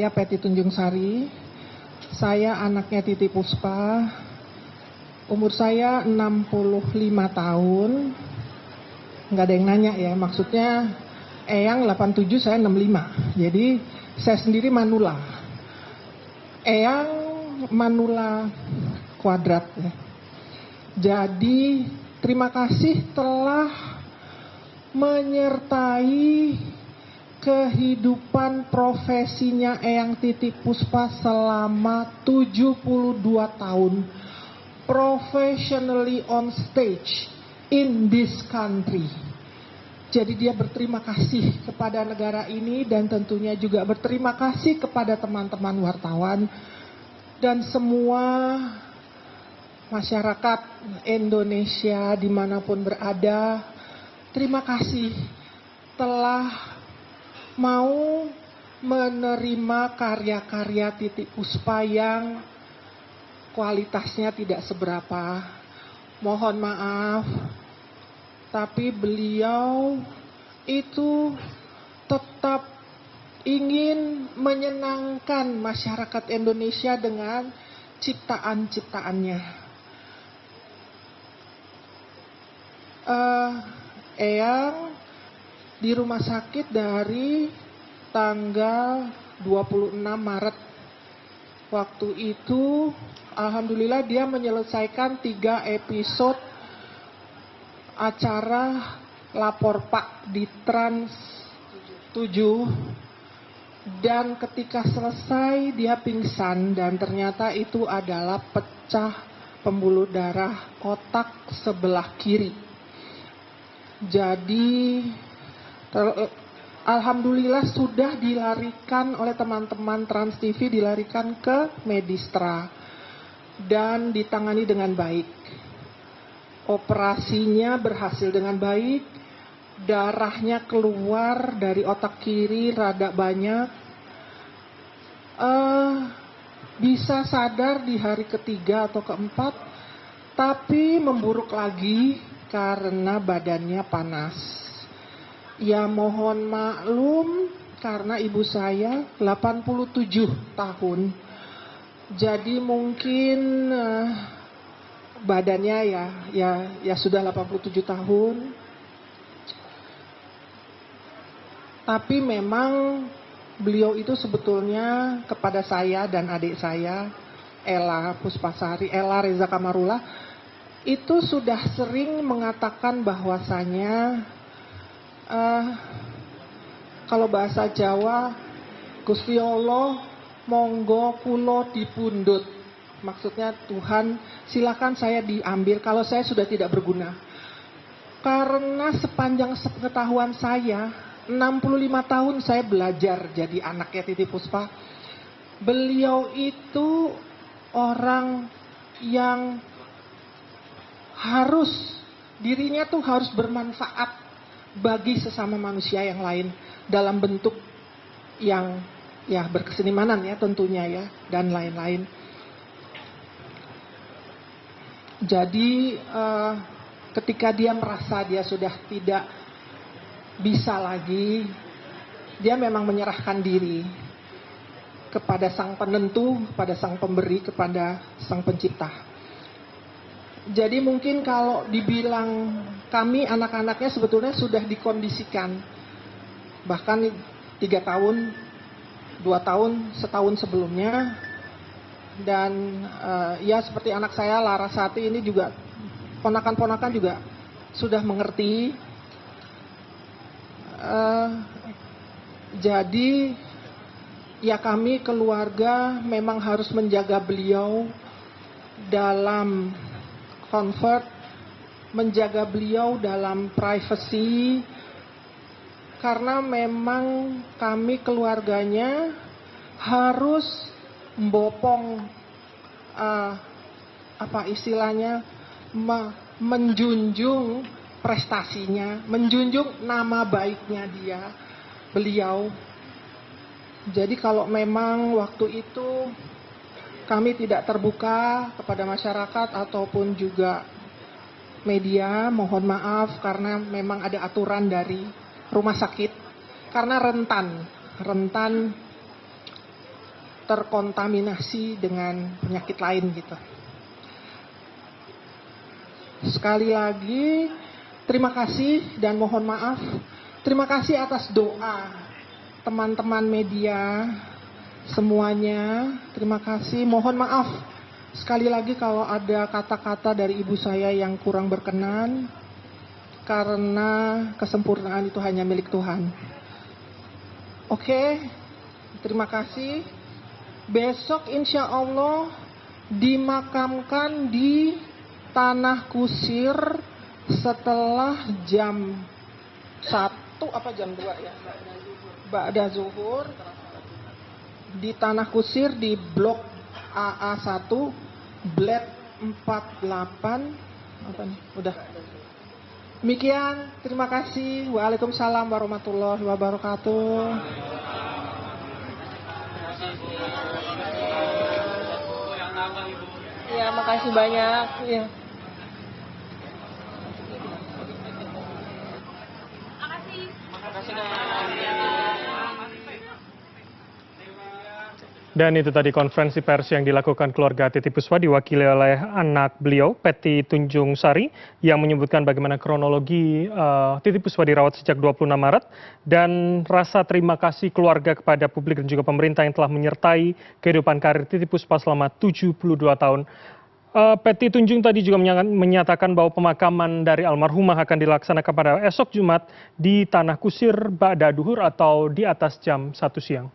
Saya Peti Tunjung Sari, saya anaknya Titi Puspa, umur saya 65 tahun, nggak ada yang nanya ya, maksudnya Eyang 87, saya 65, jadi saya sendiri Manula. Eyang Manula kuadrat ya. Jadi terima kasih telah menyertai kehidupan profesinya Eyang Titi Puspa selama 72 tahun professionally on stage in this country. Jadi dia berterima kasih kepada negara ini dan tentunya juga berterima kasih kepada teman-teman wartawan dan semua masyarakat Indonesia dimanapun berada. Terima kasih telah mau menerima karya-karya Titi Puspa yang kualitasnya tidak seberapa. Mohon maaf, tapi beliau itu tetap ingin menyenangkan masyarakat Indonesia dengan ciptaan-ciptaannya. Eyang di rumah sakit dari tanggal 26 Maret. Waktu itu alhamdulillah dia menyelesaikan 3 episode acara Lapor Pak di Trans 7. Dan ketika selesai dia pingsan dan ternyata itu adalah pecah pembuluh darah otak sebelah kiri. Jadi alhamdulillah sudah dilarikan oleh teman-teman Trans TV, dilarikan ke Medistra dan ditangani dengan baik. Operasinya berhasil dengan baik, darahnya keluar dari otak kiri rada banyak, bisa sadar di hari ketiga atau keempat, tapi memburuk lagi karena badannya panas. Ya mohon maklum karena ibu saya 87 tahun. Jadi mungkin badannya ya sudah 87 tahun. Tapi memang beliau itu sebetulnya kepada saya dan adik saya Ella Puspasari, Ella Reza Kamarula, itu sudah sering mengatakan bahwasanya kalau bahasa Jawa, Gusti Allah monggo kulo dipundhut. Maksudnya Tuhan silakan saya diambil kalau saya sudah tidak berguna. Karena sepanjang pengetahuan saya, 65 tahun saya belajar jadi anaknya Titi Puspa. Beliau itu orang yang dirinya tuh harus bermanfaat bagi sesama manusia yang lain dalam bentuk yang ya berkesenimanan ya tentunya ya dan lain-lain. Jadi ketika dia merasa dia sudah tidak bisa lagi, dia memang menyerahkan diri kepada sang penentu, kepada sang pemberi, kepada sang pencipta. Jadi mungkin kalau dibilang kami anak-anaknya sebetulnya sudah dikondisikan. Bahkan 3 tahun, 2 tahun, setahun sebelumnya. Dan ya seperti anak saya Larasati ini juga, ponakan-ponakan juga sudah mengerti. Jadi ya kami keluarga memang harus menjaga beliau dalam comfort, menjaga beliau dalam privacy, karena memang kami keluarganya harus membopong menjunjung prestasinya, menjunjung nama baiknya beliau. Jadi kalau memang waktu itu kami tidak terbuka kepada masyarakat ataupun juga media, mohon maaf karena memang ada aturan dari rumah sakit. Karena rentan terkontaminasi dengan penyakit lain gitu. Sekali lagi terima kasih dan mohon maaf. Terima kasih atas doa teman-teman media semuanya. Terima kasih. Mohon maaf sekali lagi kalau ada kata-kata dari ibu saya yang kurang berkenan, karena kesempurnaan itu hanya milik Tuhan. Oke, terima kasih. Besok insya Allah dimakamkan di Tanah Kusir setelah jam 1 apa jam 2 ya? Ba'da zuhur di Tanah Kusir di blok AA1 Bled 48 apa nih? Udah. Demikian, terima kasih. Waalaikumsalam warahmatullahi wabarakatuh. Ya, makasih banyak. Ya. Dan itu tadi konferensi pers yang dilakukan keluarga Titi Puspa diwakili oleh anak beliau, Petty Tunjung Sari, yang menyebutkan bagaimana kronologi Titi Puspa dirawat sejak 26 Maret dan rasa terima kasih keluarga kepada publik dan juga pemerintah yang telah menyertai kehidupan karir Titi Puspa selama 72 tahun. Petty Tunjung tadi juga menyatakan bahwa pemakaman dari almarhumah akan dilaksanakan pada esok Jumat di Tanah Kusir Ba'da Duhur atau di atas jam 1 siang.